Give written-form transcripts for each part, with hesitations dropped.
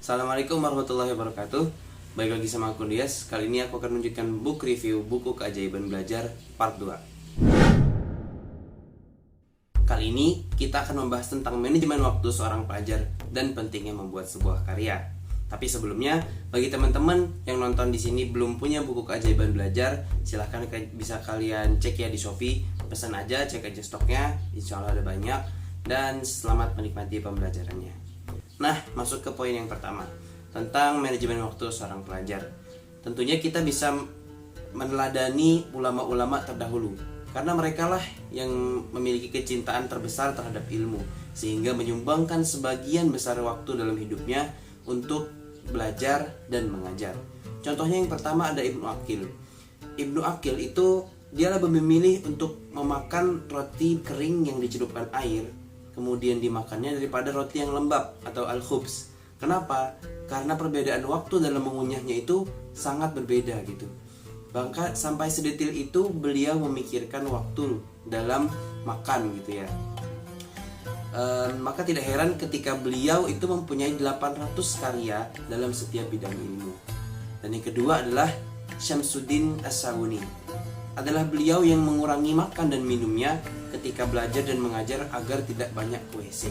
Assalamualaikum warahmatullahi wabarakatuh. Baik lagi sama aku Dias. Kali ini aku akan menunjukkan book review buku Keajaiban Belajar part 2. Kali ini kita akan membahas tentang manajemen waktu seorang pelajar dan pentingnya membuat sebuah karya. Tapi sebelumnya, bagi teman-teman yang nonton di sini belum punya buku Keajaiban Belajar, silahkan bisa kalian cek ya di Shopee. Pesan aja, cek aja stoknya, insya Allah ada banyak. Dan selamat menikmati pembelajarannya. Nah, masuk ke poin yang pertama, tentang manajemen waktu seorang pelajar. Tentunya kita bisa meneladani ulama-ulama terdahulu, karena mereka lah yang memiliki kecintaan terbesar terhadap ilmu, sehingga menyumbangkan sebagian besar waktu dalam hidupnya untuk belajar dan mengajar. Contohnya yang pertama ada Ibnu Aqil. Ibnu Aqil itu dialah memilih untuk memakan roti kering yang dicelupkan air, kemudian dimakannya daripada roti yang lembab atau al-khubz. Kenapa? Karena perbedaan waktu dalam mengunyahnya itu sangat berbeda gitu. Bahkan sampai sedetil itu beliau memikirkan waktu dalam makan gitu ya. Maka tidak heran ketika beliau itu mempunyai 800 karya dalam setiap bidang ilmu. Dan yang kedua adalah Syamsuddin As-Sawuni. Adalah beliau yang mengurangi makan dan minumnya ketika belajar dan mengajar agar tidak banyak WC.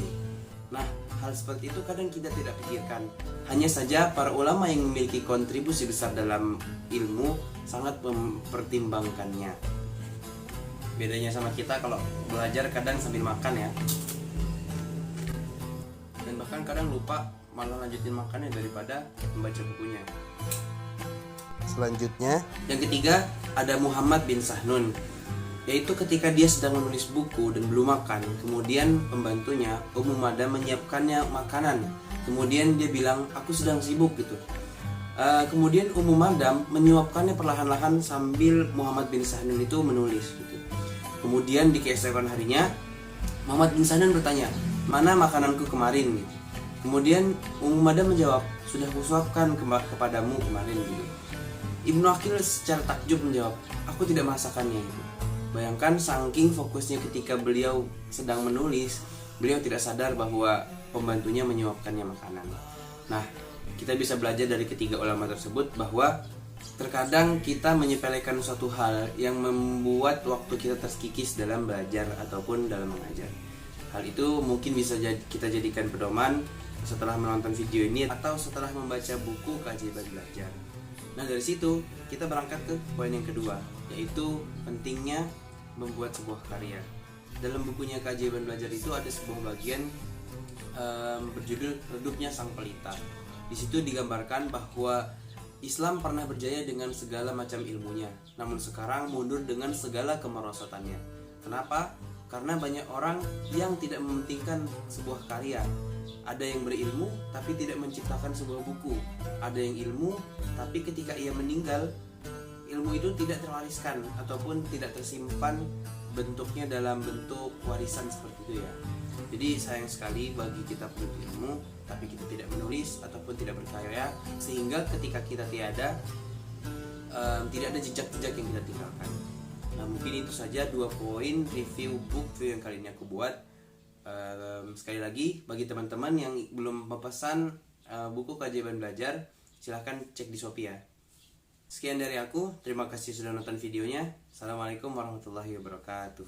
Nah, hal seperti itu kadang kita tidak pikirkan. Hanya saja para ulama yang memiliki kontribusi besar dalam ilmu sangat mempertimbangkannya. Bedanya sama kita kalau belajar kadang sambil makan ya. Dan bahkan kadang lupa malah lanjutin makannya daripada membaca bukunya. Selanjutnya, yang ketiga ada Muhammad bin Sahnun, yaitu ketika dia sedang menulis buku dan belum makan, kemudian pembantunya Ummu Madam menyiapkannya makanan, kemudian dia bilang aku sedang sibuk gitu. Kemudian Ummu Madam menyuapkannya perlahan-lahan sambil Muhammad bin Sahnun itu menulis gitu. Kemudian di keesokan harinya Muhammad bin Sahnun bertanya, mana makananku kemarin gitu. Kemudian Ummu Madam menjawab, sudah kusuapkan kepadamu kemarin gitu. Ibnu Aqil secara takjub menjawab, aku tidak merasakannya gitu. Bayangkan saking fokusnya ketika beliau sedang menulis, beliau tidak sadar bahwa pembantunya menyuapkannya makanan. Nah, kita bisa belajar dari ketiga ulama tersebut bahwa terkadang kita menyepelekan suatu hal yang membuat waktu kita terkikis dalam belajar ataupun dalam mengajar. Hal itu mungkin bisa kita jadikan pedoman setelah menonton video ini atau setelah membaca buku Keajaiban Belajar. Nah, dari situ kita berangkat ke poin yang kedua, yaitu pentingnya membuat sebuah karya. Dalam bukunya Keajaiban Belajar itu ada sebuah bagian berjudul Redupnya Sang Pelita. Di situ digambarkan bahwa Islam pernah berjaya dengan segala macam ilmunya, namun sekarang mundur dengan segala kemerosotannya. Kenapa? Karena banyak orang yang tidak mementingkan sebuah karya. Ada yang berilmu tapi tidak menciptakan sebuah buku. Ada yang ilmu tapi ketika ia meninggal, ilmu itu tidak terwariskan ataupun tidak tersimpan bentuknya dalam bentuk warisan seperti itu ya. Jadi sayang sekali bagi kita penuntut ilmu tapi kita tidak menulis ataupun tidak berkarya, sehingga ketika kita tiada, tidak ada jejak-jejak yang kita tinggalkan. Nah, mungkin itu saja 2 poin review buku yang kali ini aku buat. Sekali lagi, bagi teman-teman yang belum memesan buku Keajaiban Belajar, silahkan cek di Shopee ya. Sekian dari aku, terima kasih sudah nonton videonya. Assalamualaikum warahmatullahi wabarakatuh.